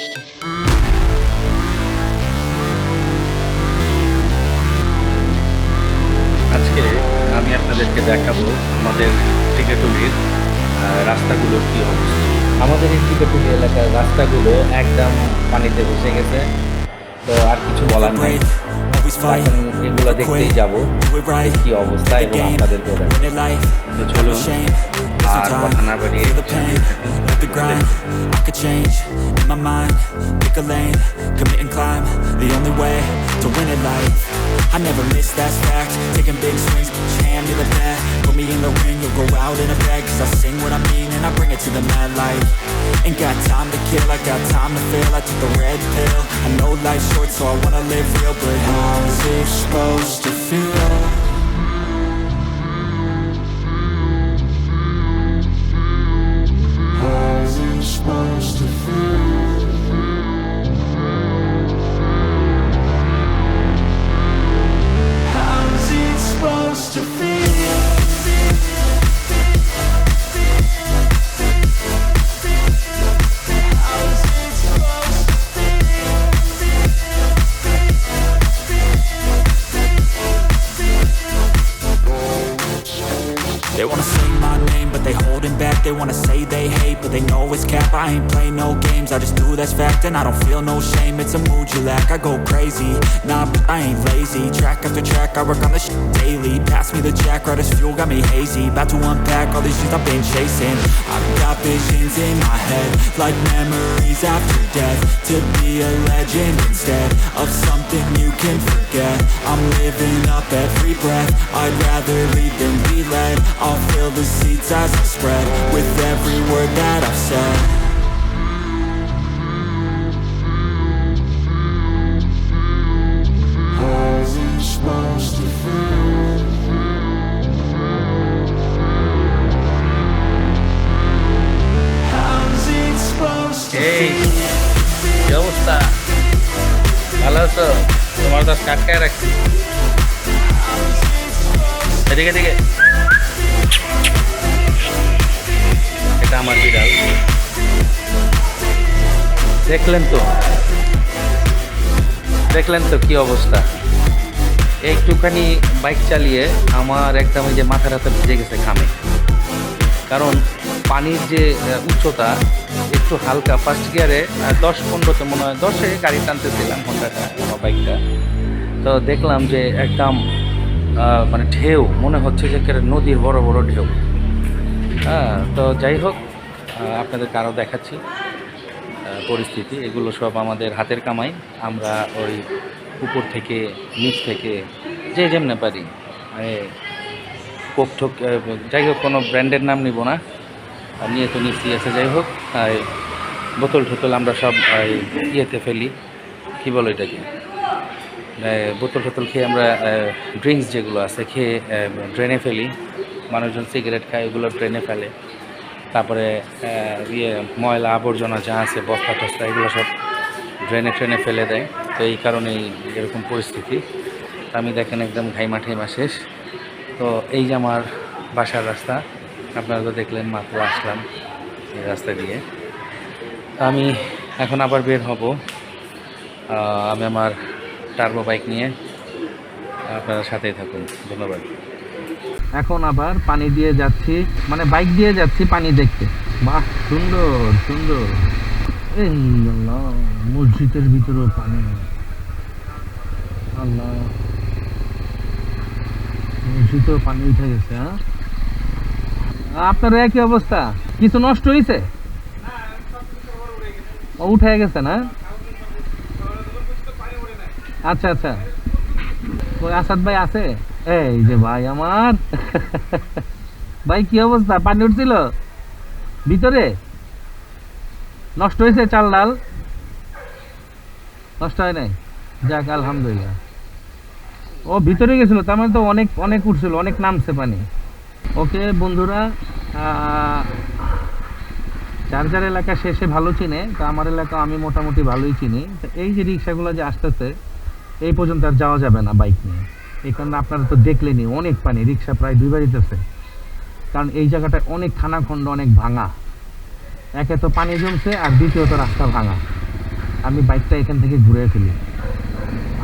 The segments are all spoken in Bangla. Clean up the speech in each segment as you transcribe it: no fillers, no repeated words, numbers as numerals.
আজকে আমি আপনাদেরকে দেখাবো আমাদের টিকেটুলির রাস্তাগুলোর কী অবস্থা। আমাদের এই টিকেটুলি এলাকার রাস্তাগুলো একদম পানিতে ভেসে গেছে, তো আর কিছু বলার নেই। এখন এগুলো দেখতেই যাবো কি অবস্থা এবং আপনাদেরকে তো চলুন আর কথা না বাড়িয়ে the grind, I could change in my mind, pick a lane, commit and climb, the only way to win at life. I never miss, that's fact, taking big swings, put your hand to the bat, put me in the ring, you'll go out in a bag, cause I sing what I mean and I bring it to the mad light. Ain't got time to kill, I got time to feel, I took the red pill, I know life's short so I wanna live real, but how's it supposed to feel? Supposed to feel. How's it supposed to feel? How's it supposed to feel? They wanna say my name, but they holding back. They wanna say they hate, but they know it's cap. I ain't play no games, I just do that's fact. And I don't feel no shame, it's a mood you lack. I go crazy, nah, but I ain't lazy. Track after track, I work on this shit daily. Pass me the jack, right as fuel, got me hazy. About to unpack all these shit I've been chasing. I've got visions in my head, like memories after death. To be a legend instead of something you can forget. I'm living up every breath, I'd rather lead than be led. I'll fill the seats as I spread, with every word that I've said. How's it supposed to feel? How's it supposed to feel? কি অবস্থা? ভালো আছো? তোমার তো কাটকায় রাখছি। এদিকে এদিকে, এটা আমার বিড়াল। দেখলেন তো কি অবস্থা। একটুখানি বাইক চালিয়ে আমার একদম এই যে মাথার হাতে ভিজে গেছে ঘামে, কারণ পানির যে উচ্চতা একটু হালকা। ফার্স্ট গিয়ারে 10-15তে মনে হয় 10-এ গাড়ি টানতেছিলাম ঘন্টাটা আমার বাইকটা, তো দেখলাম যে একদম মানে ঢেউ মনে হচ্ছে যে নদীর বড় বড় ঢেউ। হ্যাঁ, তো যাই হোক, আপনাদেরকে আরও দেখাচ্ছি পরিস্থিতি। এগুলো সব আমাদের হাতের কামাই। আমরা ওই উপর থেকে নিচ থেকে যে যেমনে পারি মানে কোক ঠোক, যাই হোক কোনো ব্র্যান্ডের নাম নিব না, নিয়ে তো নিচ্ছি আছে। যাই হোক, বোতল টোতল আমরা সব ইয়েতে ফেলি, কী বলো এটাকে, বোতল টোতল খেয়ে আমরা ড্রিঙ্কস যেগুলো আছে খেয়ে ড্রেনে ফেলি। মানুষজন সিগারেট খায়, ওগুলো ড্রেনে ফেলে। তারপরে ময়লা আবর্জনা যা আছে, বস্তা টস্তা, এগুলো সব ড্রেনে ট্রেনে ফেলে দেয়। তো এই কারণেই এরকম পরিস্থিতি। আমি দেখেন একদম ঘাইমা ঠাইমা শেষ। তো এই যে আমার বাসার রাস্তা, আপনারা তো দেখলেন, মাত্র আসলাম এই রাস্তা দিয়ে। আমি এখন আবার বের হব, আমি আমার টার্বো বাইক নিয়ে। আপনারা সাথেই থাকুন, ধন্যবাদ। এখন আবার পানি দিয়ে যাচ্ছি, মানে বাইক দিয়ে যাচ্ছি পানি দেখতে। বাহ, সুন্দর সুন্দর। এই আল্লাহ, মসজিদের ভিতরেও পানি। আল্লাহ, মসজিদেও পানি উঠে গেছে। হ্যাঁ, আপনার একই অবস্থা? কিছু নষ্ট হয়েছে? উঠে গেছে না? আচ্ছা আচ্ছা, ওই আসাদ ভাই আছে? এই যে ভাই আমার ভাই, কি অবস্থা? পানি উঠছিল ভিতরে? নষ্ট হয়েছে? চাল ডাল নষ্ট হয় নাই? যাক, আলহামদুলিল্লাহ। ও ভিতরে গেছিল, তার মানে তো অনেক অনেক উঠছিল, অনেক নামছে পানি। ওকে বন্ধুরা, যার যার এলাকা শেষে ভালো চিনে, তো আমার এলাকা আমি মোটামুটি ভালোই চিনি। তো এই যে রিক্সাগুলো যে আসতেছে, এই পর্যন্ত আর যাওয়া যাবে না বাইক নিয়ে। এই কারণে আপনারা তো দেখলেনই, অনেক পানি, রিক্সা প্রায় ডুবে যেতেছে। কারণ এই জায়গাটায় অনেক খানাখন্ড, অনেক ভাঙা। একে তো পানি জমছে, আর দ্বিতীয়ত রাস্তা ভাঙা। আমি বাইকটা এখান থেকে ঘুরে ফেলি,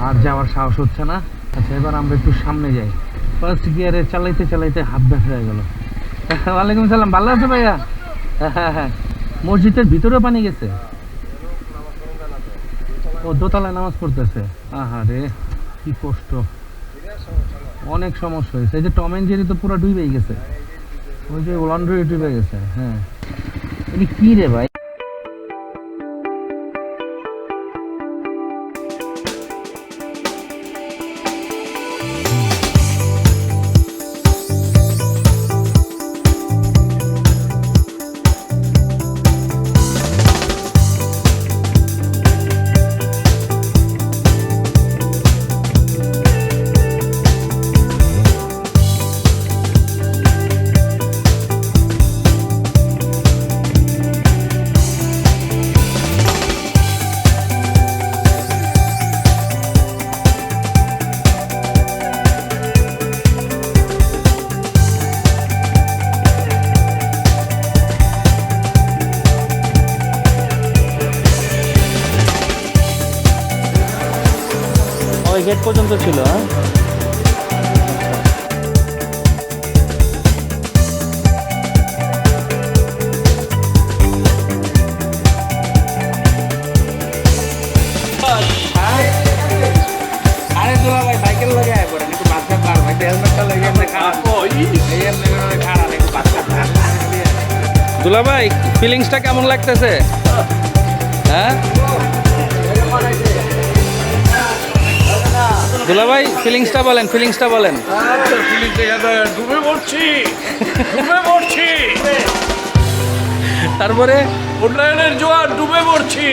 আর যাওয়ার সাহস হচ্ছে না। আচ্ছা, এবার আমরা একটু সামনে যাই। ফার্স্ট গিয়ারে চালাইতে চালাইতে হাত ব্যথা হয়ে গেল। ওয়ালাইকুম সালাম, ভালো আছে ভাইয়া? হ্যাঁ হ্যাঁ, মসজিদের ভিতরেও পানি গেছে। ও দোতলায় নামাজ পড়তেছে। আহা রে, কি কষ্ট, অনেক সমস্যা হয়েছে। এই যে টম এন্ড জেরি তো পুরো ডুবেই গেছে, ওই যে লন্ড্রি ডুবে গেছে। হ্যাঁ, এটা কি রে ভাই? ওই গেট পর্যন্ত ছিল। হ্যাঁ, আরে দুলা ভাই সাইকেল লাগে আয় পড়েন, একটু বাচ্চা পার ভাই, হেলমেটটা লাগিয়ে এমনি খারাপ। এই এমনি খারাপ, একটু বাচ্চা। দুলা ভাই, ফিলিংসটা কেমন লাগতেছে? হ্যাঁ দুলা ভাই, ফিলিংসটা বলেন, ফিলিংসটা বলেন। ডুবে পড়ছি, ডুবে পড়ছি, তারপরে উন্নয়নের জোয়ার, ডুবে পড়ছি।